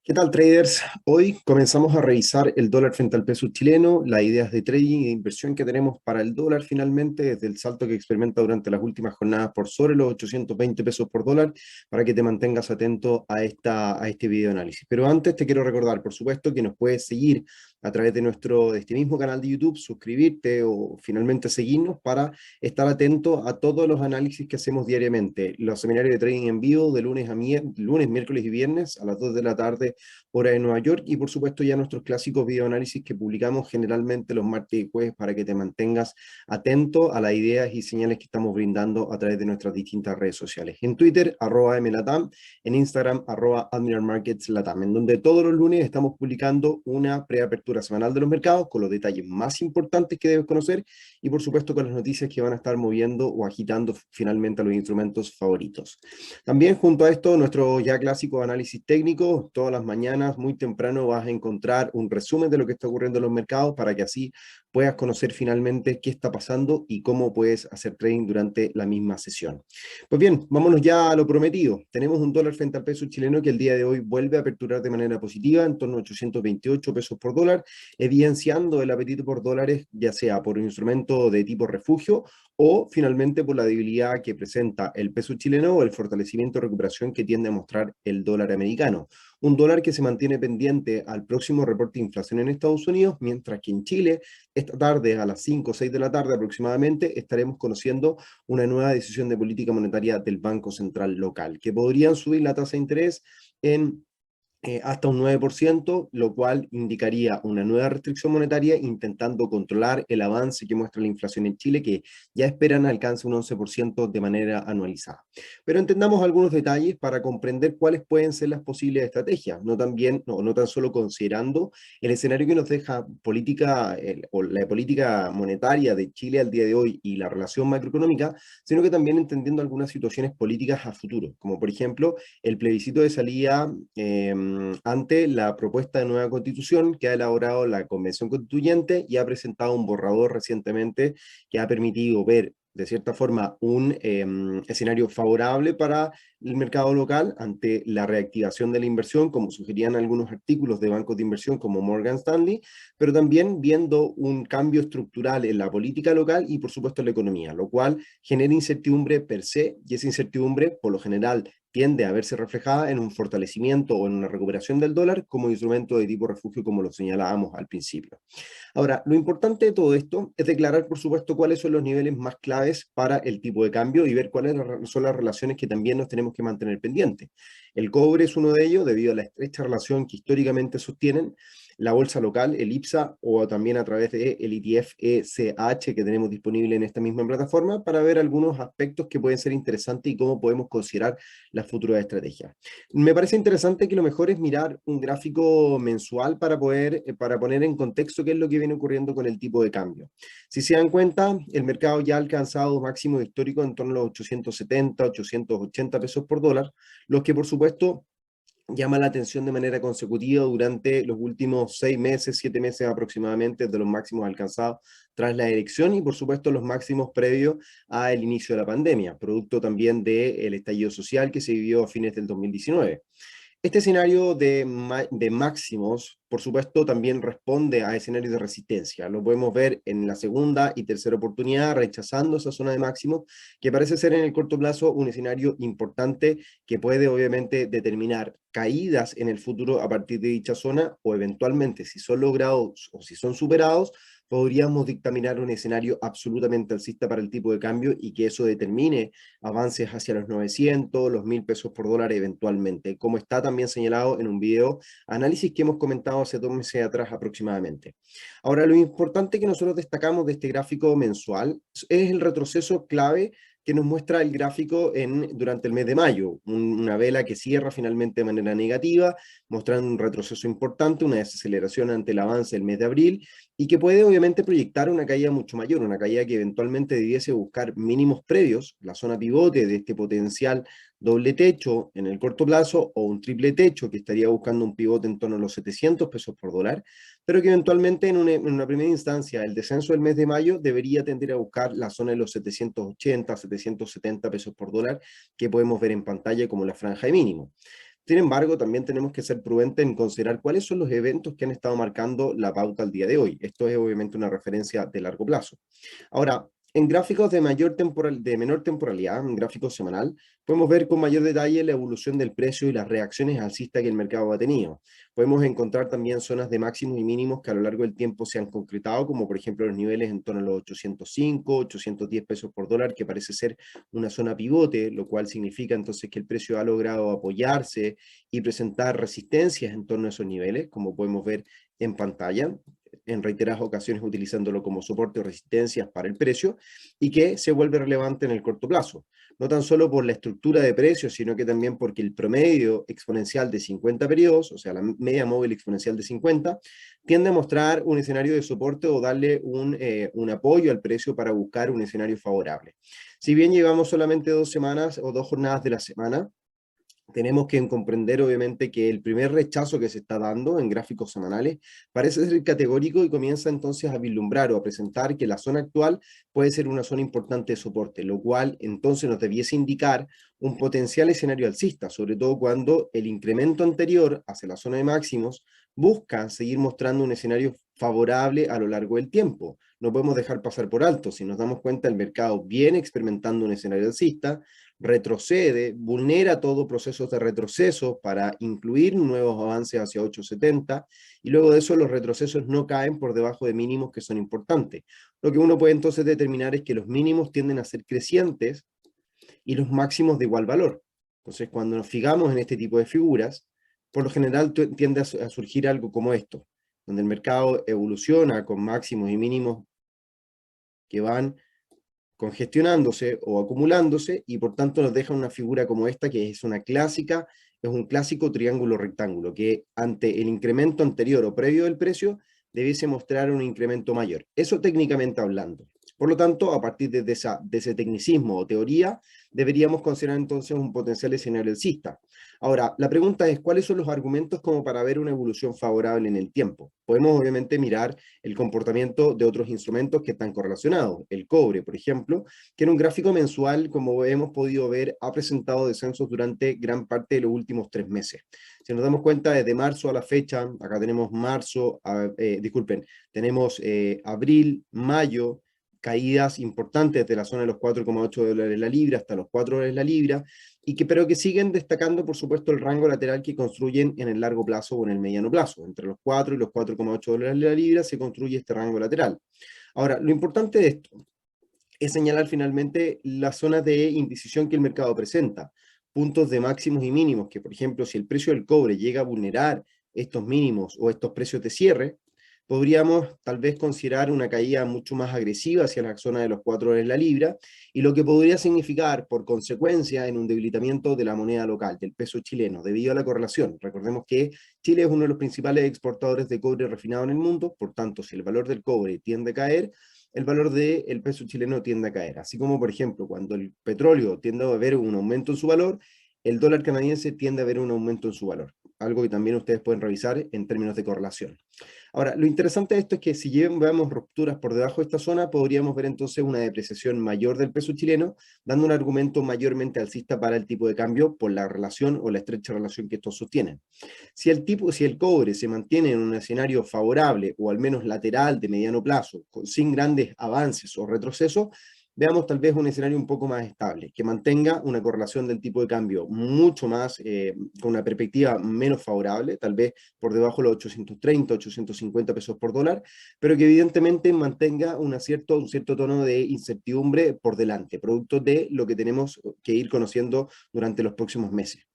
¿Qué tal, traders? Hoy comenzamos a revisar el dólar frente al peso chileno, las ideas de trading y de inversión que tenemos para el dólar finalmente, desde el salto que experimenta durante las últimas jornadas por sobre los 820 pesos por dólar, para que te mantengas atento a este video análisis. Pero antes te quiero recordar, por supuesto, que nos puedes seguir a través de este mismo canal de YouTube, suscribirte o finalmente seguirnos para estar atento a todos los análisis que hacemos diariamente. Los seminarios de trading en vivo de lunes, miércoles y viernes a las 2 de la tarde hora de Nueva York, y por supuesto ya nuestros clásicos videoanálisis que publicamos generalmente los martes y jueves para que te mantengas atento a las ideas y señales que estamos brindando a través de nuestras distintas redes sociales. En Twitter, @mlatam, en Instagram, @admiralmarketslatam, en donde todos los lunes estamos publicando una preapertura semanal de los mercados con los detalles más importantes que debes conocer y por supuesto con las noticias que van a estar moviendo o agitando finalmente a los instrumentos favoritos. También junto a esto, nuestro ya clásico análisis técnico, todas las mañanas, muy temprano, vas a encontrar un resumen de lo que está ocurriendo en los mercados para que así puedas conocer finalmente qué está pasando y cómo puedes hacer trading durante la misma sesión. Pues bien, vámonos ya a lo prometido. Tenemos un dólar frente al peso chileno que el día de hoy vuelve a aperturar de manera positiva en torno a 828 pesos por dólar, evidenciando el apetito por dólares, ya sea por un instrumento de tipo refugio o finalmente por la debilidad que presenta el peso chileno o el fortalecimiento de recuperación que tiende a mostrar el dólar americano. Un dólar que se mantiene pendiente al próximo reporte de inflación en Estados Unidos, mientras que en Chile, esta tarde a las 5 o 6 de la tarde aproximadamente, estaremos conociendo una nueva decisión de política monetaria del Banco Central local, que podrían subir la tasa de interés en hasta un 9%, lo cual indicaría una nueva restricción monetaria intentando controlar el avance que muestra la inflación en Chile, que ya esperan alcance un 11% de manera anualizada. Pero entendamos algunos detalles para comprender cuáles pueden ser las posibles estrategias, no tan solo considerando el escenario que nos deja o la política monetaria de Chile al día de hoy y la relación macroeconómica, sino que también entendiendo algunas situaciones políticas a futuro, como por ejemplo el plebiscito de salida ante la propuesta de nueva constitución que ha elaborado la Convención Constituyente y ha presentado un borrador recientemente que ha permitido ver de cierta forma un escenario favorable para el mercado local ante la reactivación de la inversión, como sugerían algunos artículos de bancos de inversión como Morgan Stanley, pero también viendo un cambio estructural en la política local y por supuesto en la economía, lo cual genera incertidumbre per se, y esa incertidumbre por lo general tiende a verse reflejada en un fortalecimiento o en una recuperación del dólar como instrumento de tipo refugio, como lo señalábamos al principio. Ahora, lo importante de todo esto es declarar, por supuesto, cuáles son los niveles más claves para el tipo de cambio y ver cuáles son las relaciones que también nos tenemos que mantener pendientes. El cobre es uno de ellos debido a la estrecha relación que históricamente sostienen la bolsa local, el IPSA, o también a través del ETF ECH que tenemos disponible en esta misma plataforma para ver algunos aspectos que pueden ser interesantes y cómo podemos considerar las futuras estrategias. Me parece interesante que lo mejor es mirar un gráfico mensual para poner en contexto qué es lo que viene ocurriendo con el tipo de cambio. Si se dan cuenta, el mercado ya ha alcanzado máximos históricos en torno a los 870, 880 pesos por dólar, los que por supuesto llama la atención de manera consecutiva durante los últimos 6 meses, 7 meses aproximadamente, de los máximos alcanzados tras la elección y por supuesto los máximos previos al inicio de la pandemia, producto también del estallido social que se vivió a fines del 2019. Este escenario de máximos, por supuesto, también responde a escenarios de resistencia. Lo podemos ver en la segunda y tercera oportunidad, rechazando esa zona de máximos, que parece ser en el corto plazo un escenario importante que puede obviamente determinar caídas en el futuro a partir de dicha zona o eventualmente, si son logrados o si son superados, podríamos dictaminar un escenario absolutamente alcista para el tipo de cambio y que eso determine avances hacia los 900, los 1000 pesos por dólar eventualmente, como está también señalado en un video análisis que hemos comentado hace 2 meses atrás aproximadamente. Ahora, lo importante que nosotros destacamos de este gráfico mensual es el retroceso clave que nos muestra el gráfico durante el mes de mayo, una vela que cierra finalmente de manera negativa, mostrando un retroceso importante, una desaceleración ante el avance del mes de abril, y que puede obviamente proyectar una caída mucho mayor, una caída que eventualmente debiese buscar mínimos previos, la zona pivote de este potencial doble techo en el corto plazo o un triple techo que estaría buscando un pivote en torno a los 700 pesos por dólar, pero que eventualmente en una primera instancia el descenso del mes de mayo debería tender a buscar la zona de los 780, 770 pesos por dólar que podemos ver en pantalla como la franja de mínimo. Sin embargo, también tenemos que ser prudentes en considerar cuáles son los eventos que han estado marcando la pauta al día de hoy. Esto es obviamente una referencia de largo plazo. Ahora, en gráficos de menor temporalidad, en gráfico semanal, podemos ver con mayor detalle la evolución del precio y las reacciones alcistas que el mercado ha tenido. Podemos encontrar también zonas de máximos y mínimos que a lo largo del tiempo se han concretado, como por ejemplo los niveles en torno a los 805, 810 pesos por dólar, que parece ser una zona pivote, lo cual significa entonces que el precio ha logrado apoyarse y presentar resistencias en torno a esos niveles, como podemos ver en pantalla, en reiteradas ocasiones utilizándolo como soporte o resistencias para el precio, y que se vuelve relevante en el corto plazo. No tan solo por la estructura de precios, sino que también porque el promedio exponencial de 50 periodos, o sea, la media móvil exponencial de 50, tiende a mostrar un escenario de soporte o darle un apoyo al precio para buscar un escenario favorable. Si bien llevamos solamente 2 semanas o 2 jornadas de la semana, tenemos que comprender obviamente que el primer rechazo que se está dando en gráficos semanales parece ser categórico y comienza entonces a vislumbrar o a presentar que la zona actual puede ser una zona importante de soporte, lo cual entonces nos debiese indicar un potencial escenario alcista, sobre todo cuando el incremento anterior hacia la zona de máximos busca seguir mostrando un escenario favorable a lo largo del tiempo. No podemos dejar pasar por alto. Si nos damos cuenta, el mercado viene experimentando un escenario alcista, retrocede, vulnera todo proceso de retroceso para incluir nuevos avances hacia 870 y luego de eso los retrocesos no caen por debajo de mínimos que son importantes. Lo que uno puede entonces determinar es que los mínimos tienden a ser crecientes y los máximos de igual valor. Entonces, cuando nos fijamos en este tipo de figuras, por lo general tiende a surgir algo como esto, donde el mercado evoluciona con máximos y mínimos que van congestionándose o acumulándose y por tanto nos deja una figura como esta que es una clásica, es un clásico triángulo rectángulo que ante el incremento anterior o previo del precio debiese mostrar un incremento mayor. Eso técnicamente hablando. Por lo tanto, a partir de ese tecnicismo o teoría, deberíamos considerar entonces un potencial escenario alcista. Ahora, la pregunta es, ¿cuáles son los argumentos como para ver una evolución favorable en el tiempo? Podemos obviamente mirar el comportamiento de otros instrumentos que están correlacionados. El cobre, por ejemplo, que en un gráfico mensual, como hemos podido ver, ha presentado descensos durante gran parte de los últimos 3 meses. Si nos damos cuenta, desde marzo a la fecha, acá tenemos tenemos abril, mayo, caídas importantes de la zona de los 4,8 dólares la libra hasta los 4 dólares la libra, pero que siguen destacando, por supuesto, el rango lateral que construyen en el largo plazo o en el mediano plazo. Entre los 4 y los 4,8 dólares la libra se construye este rango lateral. Ahora, lo importante de esto es señalar finalmente las zonas de indecisión que el mercado presenta, puntos de máximos y mínimos, que por ejemplo, si el precio del cobre llega a vulnerar estos mínimos o estos precios de cierre, podríamos tal vez considerar una caída mucho más agresiva hacia la zona de los 4 dólares la libra, y lo que podría significar, por consecuencia, en un debilitamiento de la moneda local, del peso chileno, debido a la correlación. Recordemos que Chile es uno de los principales exportadores de cobre refinado en el mundo, por tanto, si el valor del cobre tiende a caer, el valor del peso chileno tiende a caer. Así como, por ejemplo, cuando el petróleo tiende a ver un aumento en su valor, el dólar canadiense tiende a ver un aumento en su valor. Algo que también ustedes pueden revisar en términos de correlación. Ahora, lo interesante de esto es que si vemos rupturas por debajo de esta zona, podríamos ver entonces una depreciación mayor del peso chileno, dando un argumento mayormente alcista para el tipo de cambio por la relación o la estrecha relación que estos sostienen. Si el cobre se mantiene en un escenario favorable o al menos lateral de mediano plazo, sin grandes avances o retrocesos, veamos tal vez un escenario un poco más estable, que mantenga una correlación del tipo de cambio mucho más, con una perspectiva menos favorable, tal vez por debajo de los 830, 850 pesos por dólar, pero que evidentemente mantenga un cierto tono de incertidumbre por delante, producto de lo que tenemos que ir conociendo durante los próximos meses.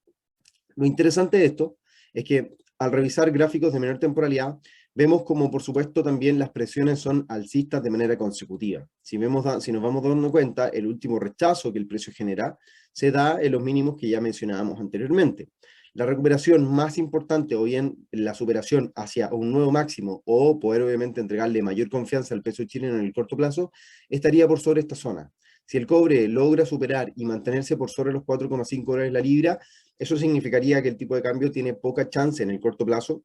Lo interesante de esto es que al revisar gráficos de menor temporalidad, vemos como por supuesto también las presiones son alcistas de manera consecutiva. Si nos vamos dando cuenta, el último rechazo que el precio genera se da en los mínimos que ya mencionábamos anteriormente. La recuperación más importante, o bien la superación hacia un nuevo máximo, o poder obviamente entregarle mayor confianza al peso chileno en el corto plazo, estaría por sobre esta zona. Si el cobre logra superar y mantenerse por sobre los 4,5 dólares la libra, eso significaría que el tipo de cambio tiene poca chance en el corto plazo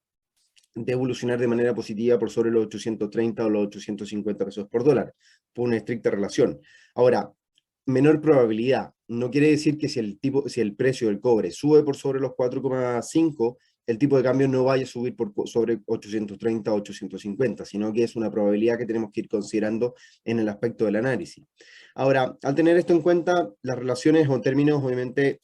de evolucionar de manera positiva por sobre los 830 o los 850 pesos por dólar, por una estricta relación. Ahora, menor probabilidad. No quiere decir que si el precio del cobre sube por sobre los 4,5, el tipo de cambio no vaya a subir sobre 830 o 850, sino que es una probabilidad que tenemos que ir considerando en el aspecto del análisis. Ahora, al tener esto en cuenta, las relaciones o en términos obviamente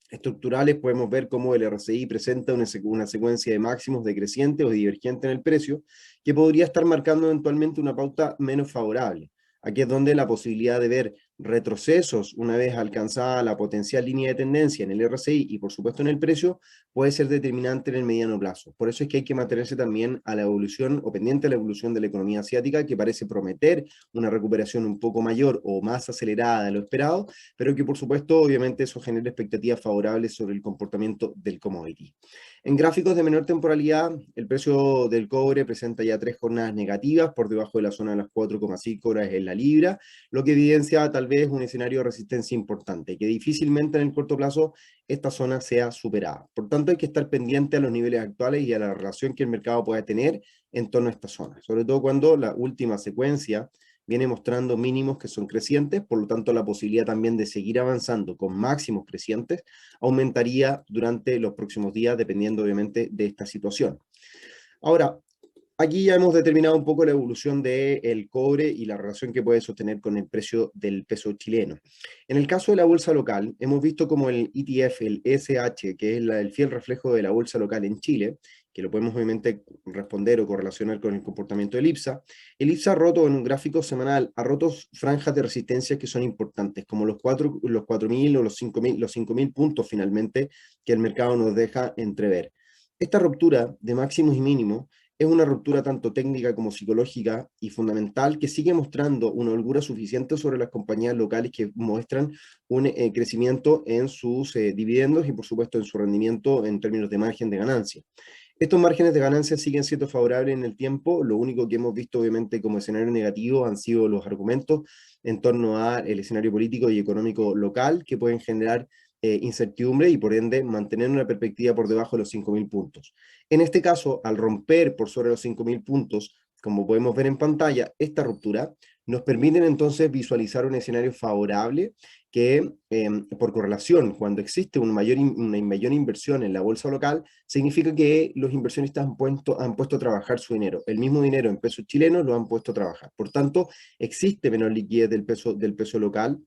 estructurales, podemos ver cómo el RSI presenta una secuencia de máximos decreciente o divergente en el precio, que podría estar marcando eventualmente una pauta menos favorable. Aquí es donde la posibilidad de ver retrocesos una vez alcanzada la potencial línea de tendencia en el RSI y por supuesto en el precio, puede ser determinante en el mediano plazo. Por eso es que hay que mantenerse también a la evolución o pendiente a la evolución de la economía asiática, que parece prometer una recuperación un poco mayor o más acelerada de lo esperado, pero que por supuesto obviamente eso genera expectativas favorables sobre el comportamiento del commodity. En gráficos de menor temporalidad, el precio del cobre presenta ya 3 jornadas negativas por debajo de la zona de las 4,5 horas en la libra, lo que evidencia tal vez un escenario de resistencia importante, que difícilmente en el corto plazo esta zona sea superada. Por tanto, hay que estar pendiente a los niveles actuales y a la relación que el mercado pueda tener en torno a esta zona, sobre todo cuando la última secuencia viene mostrando mínimos que son crecientes, por lo tanto la posibilidad también de seguir avanzando con máximos crecientes aumentaría durante los próximos días, dependiendo obviamente de esta situación. Ahora, aquí ya hemos determinado un poco la evolución del cobre y la relación que puede sostener con el precio del peso chileno. En el caso de la bolsa local, hemos visto como el ETF, el SH, que es el fiel reflejo de la bolsa local en Chile, que lo podemos obviamente responder o correlacionar con el comportamiento del IPSA. El IPSA ha roto en un gráfico semanal, ha roto franjas de resistencia que son importantes, como los 4.000 o los 5.000 puntos finalmente que el mercado nos deja entrever. Esta ruptura de máximos y mínimos es una ruptura tanto técnica como psicológica y fundamental que sigue mostrando una holgura suficiente sobre las compañías locales que muestran un crecimiento en sus dividendos y por supuesto en su rendimiento en términos de margen de ganancia. Estos márgenes de ganancia siguen siendo favorables en el tiempo, lo único que hemos visto obviamente como escenario negativo han sido los argumentos en torno al escenario político y económico local que pueden generar incertidumbre y por ende mantener una perspectiva por debajo de los 5.000 puntos. En este caso, al romper por sobre los 5.000 puntos, como podemos ver en pantalla, esta ruptura nos permite entonces visualizar un escenario favorable que, por correlación, cuando existe una mayor inversión en la bolsa local, significa que los inversionistas han puesto a trabajar su dinero. El mismo dinero en pesos chilenos lo han puesto a trabajar. Por tanto, existe menor liquidez del peso local,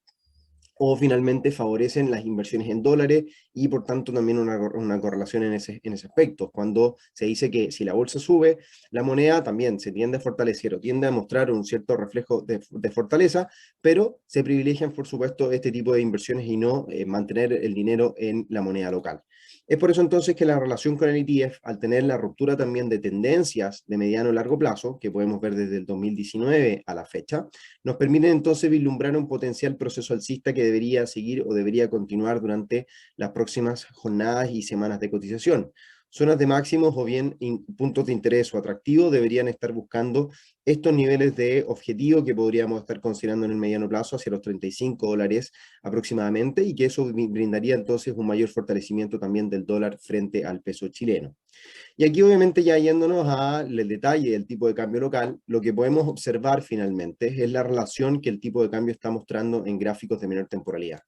o finalmente favorecen las inversiones en dólares y por tanto también una correlación en ese aspecto. Cuando se dice que si la bolsa sube, la moneda también se tiende a fortalecer o tiende a mostrar un cierto reflejo de fortaleza, pero se privilegian por supuesto este tipo de inversiones y no mantener el dinero en la moneda local. Es por eso entonces que la relación con el ETF, al tener la ruptura también de tendencias de mediano y largo plazo, que podemos ver desde el 2019 a la fecha, nos permite entonces vislumbrar un potencial proceso alcista que debería seguir o debería continuar durante las próximas jornadas y semanas de cotización. Zonas de máximos o bien puntos de interés o atractivo deberían estar buscando estos niveles de objetivo que podríamos estar considerando en el mediano plazo hacia los $35 aproximadamente y que eso brindaría entonces un mayor fortalecimiento también del dólar frente al peso chileno. Y aquí obviamente ya yéndonos al detalle del tipo de cambio local, lo que podemos observar finalmente es la relación que el tipo de cambio está mostrando en gráficos de menor temporalidad.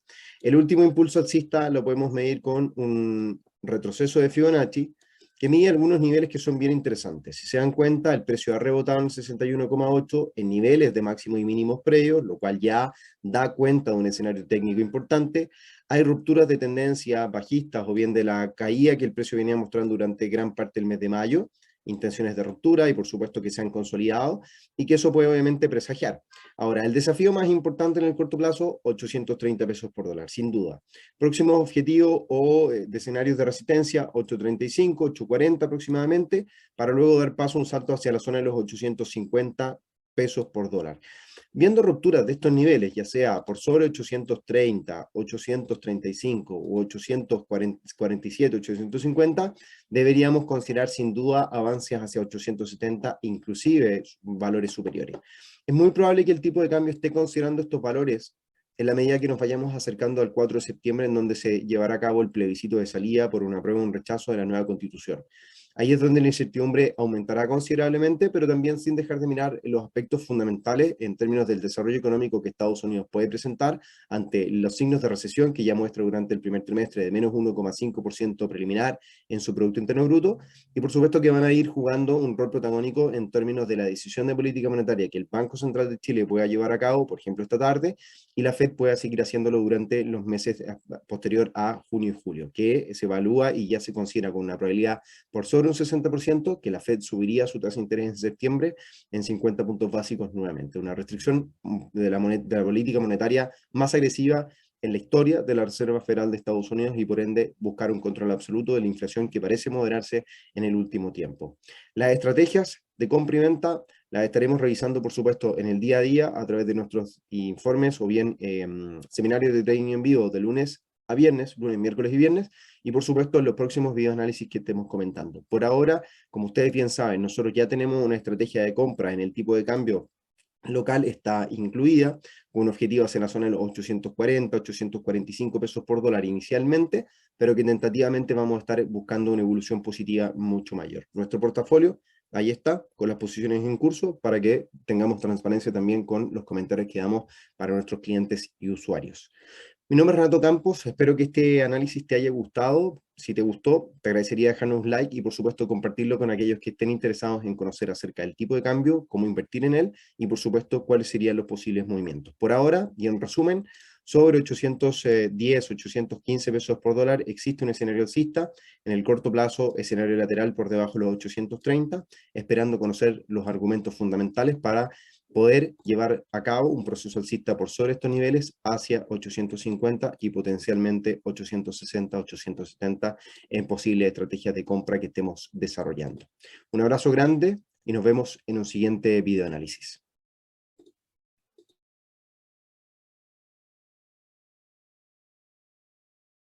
El último impulso alcista lo podemos medir con un retroceso de Fibonacci que mide algunos niveles que son bien interesantes. Si se dan cuenta, el precio ha rebotado en 61,8 en niveles de máximo y mínimos previos, lo cual ya da cuenta de un escenario técnico importante. Hay rupturas de tendencia bajistas o bien de la caída que el precio venía mostrando durante gran parte del mes de mayo, intenciones de ruptura y por supuesto que se han consolidado y que eso puede obviamente presagiar. Ahora, el desafío más importante en el corto plazo, 830 pesos por dólar, sin duda. Próximo objetivo o de escenarios de resistencia, 835, 840 aproximadamente, para luego dar paso a un salto hacia la zona de los 850 pesos por dólar. Viendo rupturas de estos niveles, ya sea por sobre 830, 835 o 847, 850, deberíamos considerar sin duda avances hacia 870, inclusive valores superiores. Es muy probable que el tipo de cambio esté considerando estos valores en la medida que nos vayamos acercando al 4 de septiembre, en donde se llevará a cabo el plebiscito de salida por una apruebo o un rechazo de la nueva Constitución. Ahí es donde la incertidumbre aumentará considerablemente, pero también sin dejar de mirar los aspectos fundamentales en términos del desarrollo económico que Estados Unidos puede presentar ante los signos de recesión que ya muestra durante el primer trimestre de menos 1,5% preliminar en su Producto Interno Bruto, y por supuesto que van a ir jugando un rol protagónico en términos de la decisión de política monetaria que el Banco Central de Chile pueda llevar a cabo, por ejemplo, esta tarde, y la Fed pueda seguir haciéndolo durante los meses posterior a junio y julio, que se evalúa y ya se considera con una probabilidad por sobre un 60%, que la Fed subiría su tasa de interés en septiembre en 50 puntos básicos nuevamente. Una restricción de la política monetaria más agresiva en la historia de la Reserva Federal de Estados Unidos y por ende buscar un control absoluto de la inflación que parece moderarse en el último tiempo. Las estrategias de compra y venta las estaremos revisando, por supuesto, en el día a día a través de nuestros informes o bien seminarios de trading en vivo de lunes a viernes, lunes, miércoles y viernes, y por supuesto en los próximos videos análisis que estemos comentando. Por ahora, como ustedes bien saben, nosotros ya tenemos una estrategia de compra en el tipo de cambio local, está incluida, con un objetivo hacia la zona de los 840, 845 pesos por dólar inicialmente, pero que tentativamente vamos a estar buscando una evolución positiva mucho mayor. Nuestro portafolio, ahí está, con las posiciones en curso, para que tengamos transparencia también con los comentarios que damos para nuestros clientes y usuarios. Mi nombre es Renato Campos, espero que este análisis te haya gustado. Si te gustó, te agradecería dejarnos un like y por supuesto compartirlo con aquellos que estén interesados en conocer acerca del tipo de cambio, cómo invertir en él y por supuesto cuáles serían los posibles movimientos. Por ahora, y en resumen, sobre 810, 815 pesos por dólar existe un escenario alcista, en el corto plazo escenario lateral por debajo de los 830, esperando conocer los argumentos fundamentales para poder llevar a cabo un proceso alcista por sobre estos niveles hacia 850 y potencialmente 860, 870 en posibles estrategias de compra que estemos desarrollando. Un abrazo grande y nos vemos en un siguiente video análisis.